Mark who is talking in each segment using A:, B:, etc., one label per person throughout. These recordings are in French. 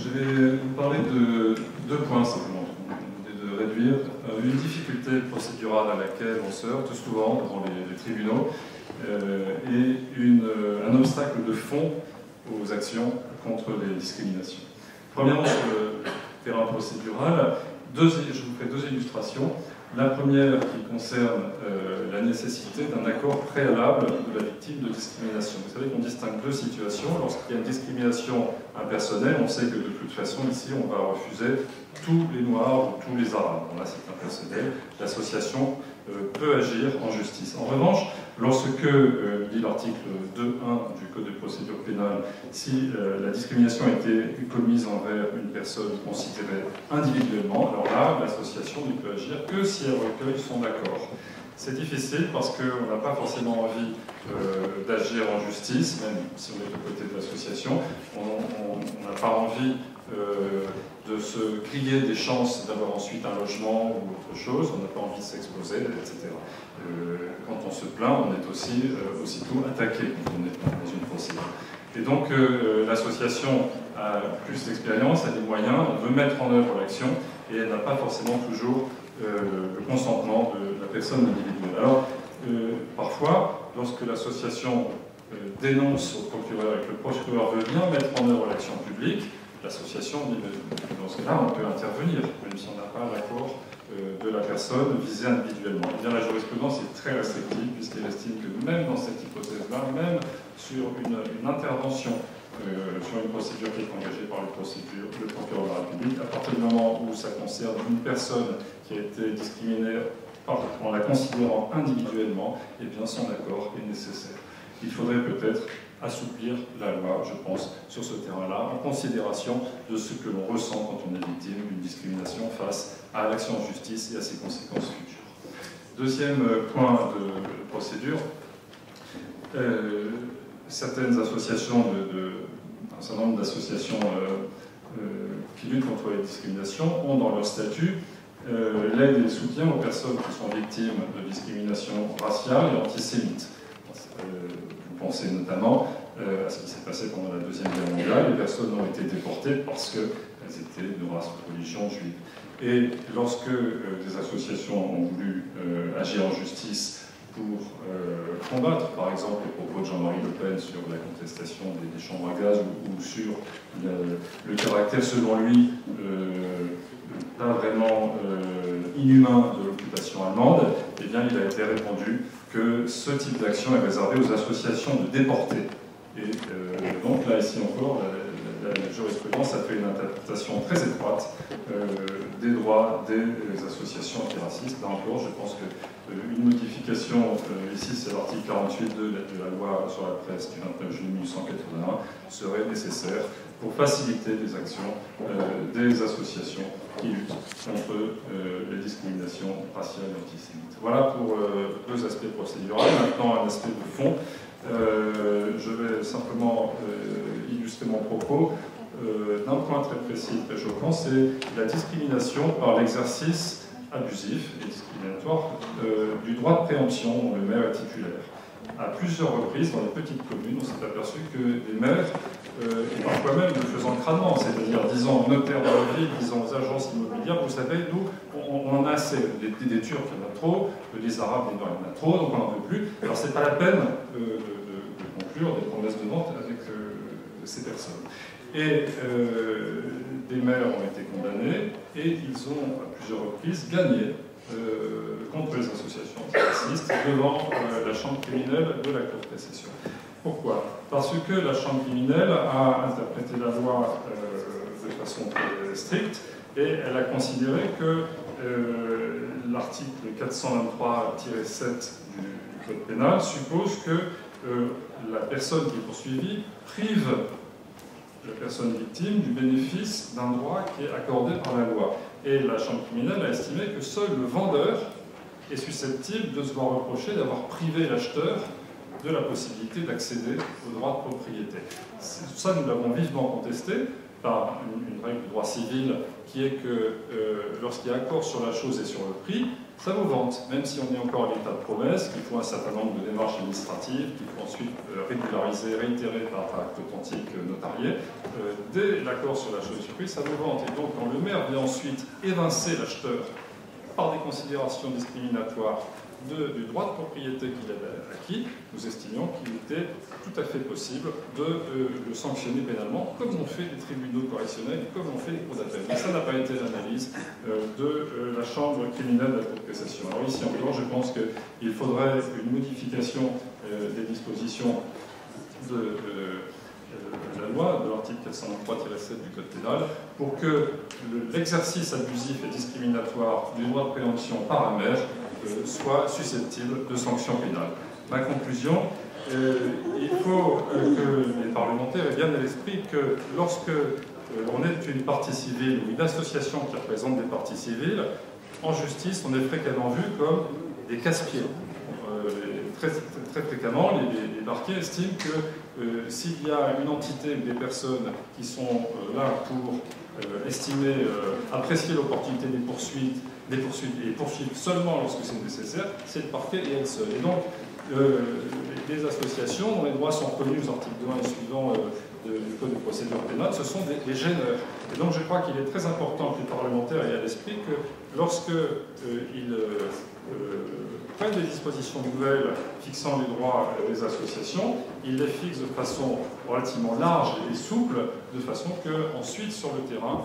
A: Je vais vous parler de deux points simplement. De réduire une difficulté procédurale à laquelle on se heurte souvent devant les tribunaux et un obstacle de fond aux actions contre les discriminations. Premièrement, sur le terrain procédural, je vous fais deux illustrations. La première qui concerne la nécessité d'un accord préalable de la victime de discrimination. Vous savez qu'on distingue deux situations. Lorsqu'il y a une discrimination impersonnelle, on sait que de toute façon, ici, on va refuser tous les Noirs ou tous les Arabes. Bon, là, c'est impersonnel. L'association peut agir en justice. En revanche, lorsque, dit l'article 2.1 du Code de procédure pénale, si la discrimination a été commise envers une personne considérée individuellement, alors là, l'association ne peut agir que si elle recueille son accord. C'est difficile parce qu'on n'a pas forcément envie d'agir en justice, même si on est du côté de l'association. On n'a pas envie de se griller des chances d'avoir ensuite un logement ou autre chose, on n'a pas envie de s'exposer, etc. Quand on se plaint, on est aussi aussitôt attaqué quand on est dans une procédure. Et donc l'association a plus d'expérience, a des moyens, veut mettre en œuvre l'action, et elle n'a pas forcément toujours le consentement de la personne individuelle. Alors, parfois, lorsque l'association dénonce au procureur et que le procureur veut bien mettre en œuvre l'action publique, l'association dit que dans ce cas-là, on peut intervenir, même si on n'a pas l'accord de la personne visée individuellement. Et bien, la jurisprudence est très restrictive, puisqu'elle estime que même dans cette hypothèse-là, même sur une intervention sur une procédure qui est engagée par le procureur de la République, à partir du moment où ça concerne une personne qui a été discriminée en la considérant individuellement, eh bien son accord est nécessaire. Il faudrait peut-être assouplir la loi, je pense, sur ce terrain-là, en considération de ce que l'on ressent quand on est victime d'une discrimination face à l'action en justice et à ses conséquences futures. Deuxième point de procédure, certaines associations, un certain nombre d'associations qui luttent contre les discriminations ont dans leur statut l'aide et le soutien aux personnes qui sont victimes de discrimination raciale et antisémite. Vous pensez notamment à ce qui s'est passé pendant la Deuxième Guerre mondiale. Les personnes ont été déportées parce qu'elles étaient de race ou religion juive. Et lorsque des associations ont voulu agir en justice pour combattre, par exemple, les propos de Jean-Marie Le Pen sur la contestation des chambres à gaz ou sur le caractère, selon lui, pas vraiment inhumain de l'occupation allemande, eh bien, il a été répondu que ce type d'action est réservé aux associations de déportés. Et donc là, ici encore, la jurisprudence a fait une interprétation très étroite des droits des associations antiracistes. Là encore, je pense qu'une modification, ici c'est l'article 48.2 de la loi sur la presse du 29 juillet 1881, serait nécessaire pour faciliter les actions des associations qui luttent contre les discriminations raciales et antisémites. Voilà pour deux aspects procéduraux. Maintenant, un aspect de fond. Je vais simplement illustrer mon propos d'un point très précis, très choquant, c'est la discrimination par l'exercice abusif et discriminatoire du droit de préemption dont le maire est titulaire. À plusieurs reprises, dans les petites communes, on s'est aperçu que les maires, et parfois même le faisant crânement, c'est-à-dire disant aux notaires de la ville, disant aux agences immobilières, vous savez, nous, on en a assez, des Turcs, il y en a trop, des Arabes, il y en a trop, donc on n'en veut plus. Alors c'est pas la peine de conclure des promesses de vente avec ces personnes. Et des maires ont été condamnés, et ils ont, à plusieurs reprises, gagné contre les associations racistes devant la chambre criminelle de la Cour de cassation. Pourquoi? Parce que la chambre criminelle a interprété la loi de façon très stricte et elle a considéré que l'article 423-7 du Code pénal suppose que la personne qui est poursuivie prive la personne victime du bénéfice d'un droit qui est accordé par la loi. Et la chambre criminelle a estimé que seul le vendeur est susceptible de se voir reprocher d'avoir privé l'acheteur de la possibilité d'accéder au droit de propriété. Ça, nous l'avons vivement contesté. par une règle de droit civil qui est que lorsqu'il y a accord sur la chose et sur le prix, ça vous vante, même si on est encore à l'état de promesse, qu'il faut un certain nombre de démarches administratives, qu'il faut ensuite régulariser, réitérer par acte authentique notarié. Dès l'accord sur la chose et sur le prix, ça vous vante. Et donc, quand le maire vient ensuite évincer l'acheteur par des considérations discriminatoires du droit de propriété qu'il avait acquis, nous estimions qu'il était tout à fait possible de le sanctionner pénalement, comme l'ont fait les tribunaux correctionnels et comme l'ont fait les cours d'appel. Mais ça n'a pas été l'analyse de la chambre criminelle de la Cour de cassation. Alors ici encore, je pense qu'il faudrait une modification des dispositions de la loi, de l'article 493-7 du Code pénal, pour que l'exercice abusif et discriminatoire du droit de préemption par un maire soit susceptible de sanctions pénales. Ma conclusion, il faut que les parlementaires aient bien à l'esprit que lorsque on est une partie civile ou une association qui représente des parties civiles, en justice, on est fréquemment vu comme des casse-pieds. Très fréquemment, les parquets estiment que s'il y a une entité ou des personnes qui sont là pour estimer, apprécier l'opportunité des poursuites et poursuivre seulement lorsque c'est nécessaire, c'est le parquet et elle seule. Et donc, les associations dont les droits sont reconnus aux articles 2 et suivants du Code de procédure pénale, ce sont des gêneurs. Et donc je crois qu'il est très important que les parlementaires aient à l'esprit que lorsqu'ils prennent des dispositions nouvelles fixant les droits des associations, ils les fixent de façon relativement large et souple, de façon qu'ensuite, sur le terrain,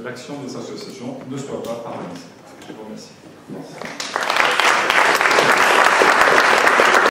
A: l'action des associations ne soit pas paralysée. Je vous remercie.